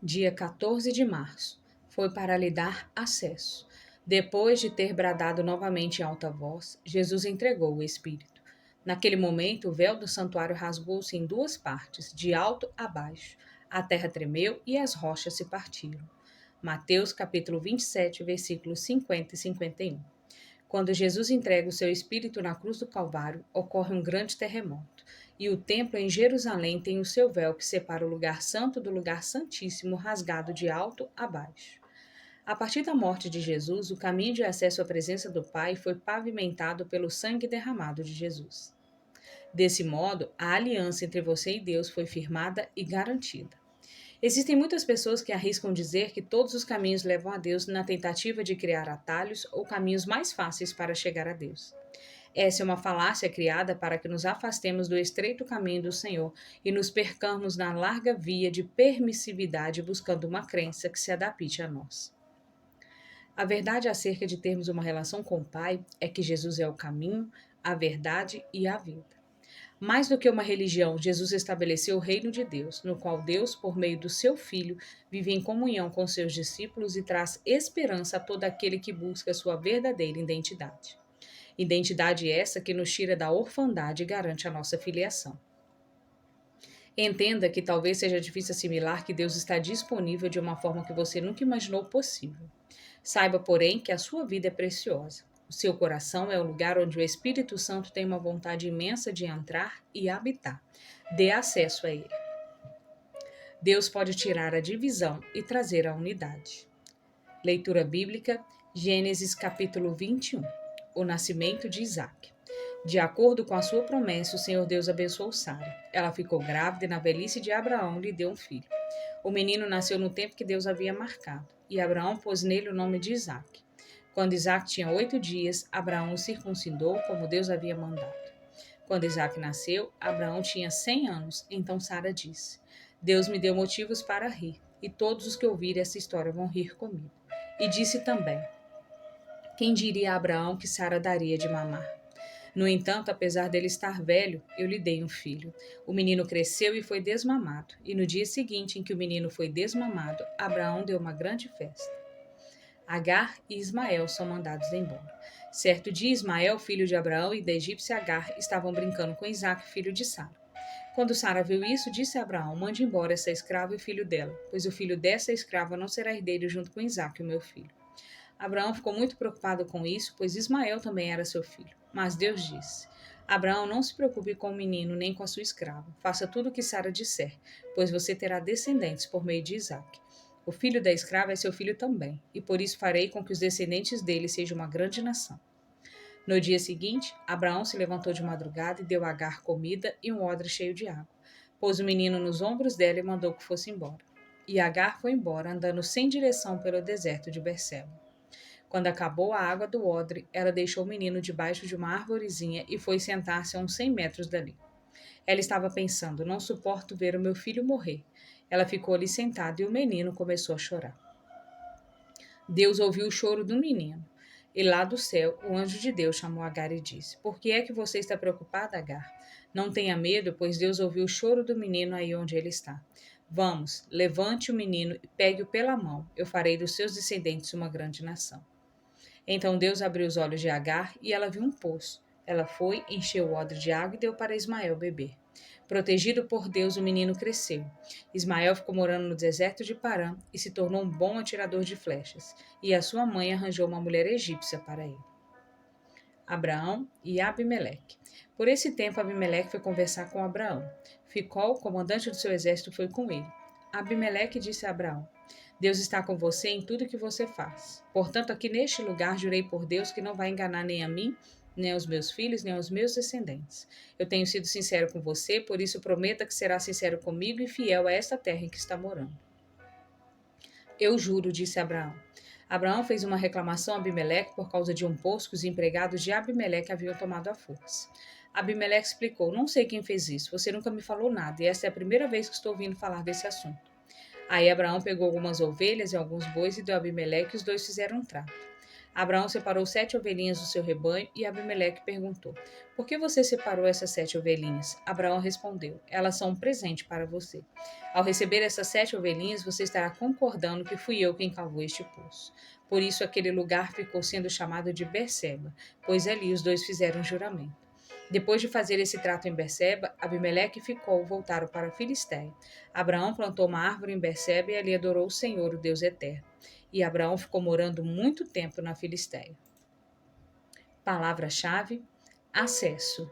dia 14 de março. Foi para lhe dar acesso. Depois de ter bradado novamente em alta voz, Jesus entregou o Espírito. Naquele momento, o véu do santuário rasgou-se em duas partes, de alto a baixo. A terra tremeu e as rochas se partiram. Mateus capítulo 27, versículos 50 e 51. Quando Jesus entrega o seu espírito na cruz do Calvário, ocorre um grande terremoto, e o templo em Jerusalém tem o seu véu que separa o lugar santo do lugar santíssimo rasgado de alto a baixo. A partir da morte de Jesus, o caminho de acesso à presença do Pai foi pavimentado pelo sangue derramado de Jesus. Desse modo, a aliança entre você e Deus foi firmada e garantida. Existem muitas pessoas que arriscam dizer que todos os caminhos levam a Deus na tentativa de criar atalhos ou caminhos mais fáceis para chegar a Deus. Essa é uma falácia criada para que nos afastemos do estreito caminho do Senhor e nos percamos na larga via de permissividade buscando uma crença que se adapte a nós. A verdade acerca de termos uma relação com o Pai é que Jesus é o caminho, a verdade e a vida. Mais do que uma religião, Jesus estabeleceu o reino de Deus, no qual Deus, por meio do seu Filho, vive em comunhão com seus discípulos e traz esperança a todo aquele que busca sua verdadeira identidade. Identidade essa que nos tira da orfandade e garante a nossa filiação. Entenda que talvez seja difícil assimilar que Deus está disponível de uma forma que você nunca imaginou possível. Saiba, porém, que a sua vida é preciosa. O seu coração é o lugar onde o Espírito Santo tem uma vontade imensa de entrar e habitar. Dê acesso a ele. Deus pode tirar a divisão e trazer a unidade. Leitura bíblica, Gênesis capítulo 21. O nascimento de Isaac. De acordo com a sua promessa, o Senhor Deus abençoou Sara. Ela ficou grávida e na velhice de Abraão lhe deu um filho. O menino nasceu no tempo que Deus havia marcado, e Abraão pôs nele o nome de Isaque. Quando Isaque tinha 8 dias, Abraão o circuncidou como Deus havia mandado. Quando Isaque nasceu, Abraão tinha 100 anos, então Sara disse: Deus me deu motivos para rir, e todos os que ouvirem essa história vão rir comigo. E disse também: Quem diria a Abraão que Sara daria de mamar? No entanto, apesar dele estar velho, eu lhe dei um filho. O menino cresceu e foi desmamado, e no dia seguinte em que o menino foi desmamado, Abraão deu uma grande festa. Agar e Ismael são mandados embora. Certo dia, Ismael, filho de Abraão, e da egípcia Agar, estavam brincando com Isaque, filho de Sara. Quando Sara viu isso, disse a Abraão: Mande embora essa escrava e o filho dela, pois o filho dessa escrava não será herdeiro junto com Isaque, o meu filho. Abraão ficou muito preocupado com isso, pois Ismael também era seu filho. Mas Deus disse: Abraão, não se preocupe com o menino nem com a sua escrava. Faça tudo o que Sara disser, pois você terá descendentes por meio de Isaque. O filho da escrava é seu filho também, e por isso farei com que os descendentes dele sejam uma grande nação. No dia seguinte, Abraão se levantou de madrugada e deu a Agar comida e um odre cheio de água. Pôs o menino nos ombros dela e mandou que fosse embora. E Agar foi embora, andando sem direção pelo deserto de Berseba. Quando acabou a água do odre, ela deixou o menino debaixo de uma arvorezinha e foi sentar-se a uns 100 metros dali. Ela estava pensando: não suporto ver o meu filho morrer. Ela ficou ali sentada e o menino começou a chorar. Deus ouviu o choro do menino. E lá do céu, o anjo de Deus chamou Agar e disse: Por que é que você está preocupada, Agar? Não tenha medo, pois Deus ouviu o choro do menino aí onde ele está. Vamos, levante o menino e pegue-o pela mão. Eu farei dos seus descendentes uma grande nação. Então Deus abriu os olhos de Agar e ela viu um poço. Ela foi, encheu o odre de água e deu para Ismael beber. Protegido por Deus, o menino cresceu. Ismael ficou morando no deserto de Parã e se tornou um bom atirador de flechas. E a sua mãe arranjou uma mulher egípcia para ele. Abraão e Abimeleque. Por esse tempo, Abimeleque foi conversar com Abraão. Ficol, comandante do seu exército, foi com ele. Abimeleque disse a Abraão: Deus está com você em tudo que você faz. Portanto, aqui neste lugar jurei por Deus que não vai enganar nem a mim, nem aos meus filhos, nem aos meus descendentes. Eu tenho sido sincero com você, por isso prometa que será sincero comigo e fiel a esta terra em que está morando. Eu juro, disse Abraão. Abraão fez uma reclamação a Abimeleque por causa de um poço que os empregados de Abimeleque haviam tomado à força. Abimeleque explicou: Não sei quem fez isso, você nunca me falou nada, e esta é a primeira vez que estou ouvindo falar desse assunto. Aí Abraão pegou algumas ovelhas e alguns bois e deu a Abimeleque e os dois fizeram um trato. Abraão separou 7 ovelhinhas do seu rebanho e Abimeleque perguntou: Por que você separou essas 7 ovelhinhas? Abraão respondeu: Elas são um presente para você. Ao receber essas 7 ovelhinhas, você estará concordando que fui eu quem cavou este poço. Por isso aquele lugar ficou sendo chamado de Berseba, pois ali os dois fizeram um juramento. Depois de fazer esse trato em Berseba, Abimeleque e Ficol voltaram para a Filistéia. Abraão plantou uma árvore em Berseba e ali adorou o Senhor, o Deus eterno. E Abraão ficou morando muito tempo na Filistéia. Palavra-chave: acesso.